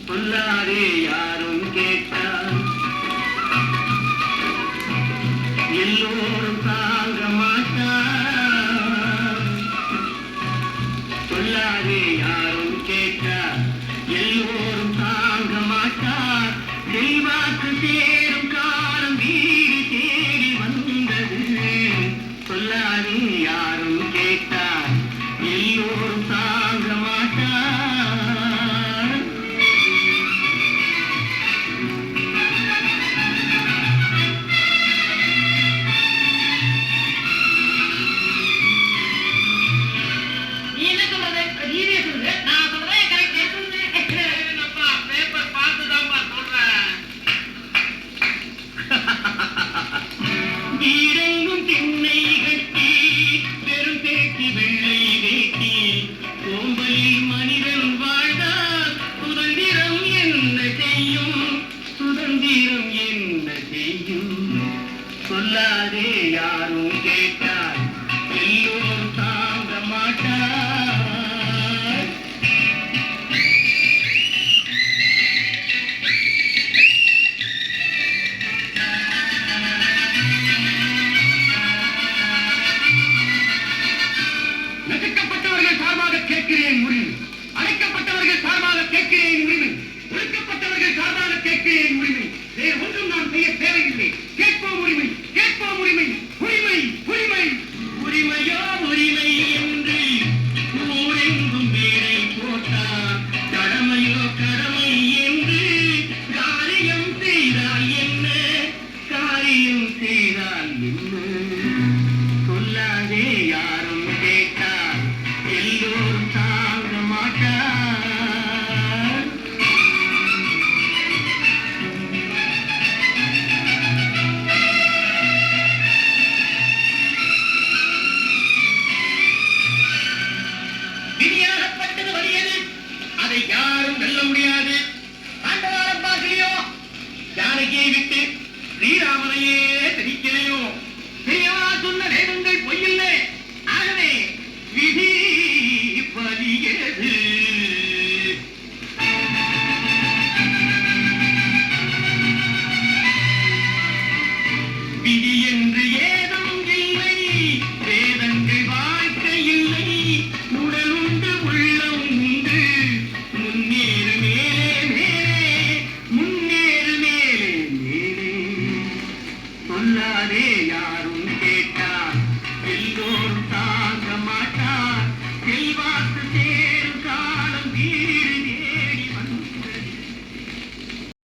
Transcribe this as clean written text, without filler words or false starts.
சொல்லாதே யாரும் கேட்டார் எல்லோரும் தாங்க மாட்டார் சொல்லாதே யாரும் கேட்டார் எல்லோரும் தாங்க மாட்டார் செல்வாக்கு சேரும் காலம் வீடு தேடி வந்தது சொல்லாதே யாரும் கேட்டார் எல்லோரும் தாங்க மாட்டார் சொல்லாதே யாரும் கேட்டார் எல்லோரும் தாங்க மாட்டார் நசுக்கப்பட்டவர்கள் சார்பாக கேட்கிறேன் உரிமை அழைக்கப்பட்டவர்கள் சார்பாக கேட்கிறேன் உரிமை ஒடுக்கப்பட்டவர்கள் சார்பாக கேட்கிறேன் உரிமை வேறு ஒன்றும் நான் செய்ய தேவையில்லை கேட்போம் உரிமை கேட்போம் உரிமை உரிமை உரிமை உரிமையோ உரிமை என்று ஊரெங்கும் வேலை போட்டார் கடமையோ கடமை என்று காரியம் செய்தால் என்ன காரியம் செய்தால் என்ன சொல்லாதே யாரும் கேட்டார் எல்லோரும் தாங்க மாட்டார் விதியாகப்பட்டது வலியது அதை யாரும் வெல்ல முடியாது ஆண்டவாரம் பார்க்கலையோ ஜானகியை விட்டு ஸ்ரீராமனையே தெரிக்கலையோ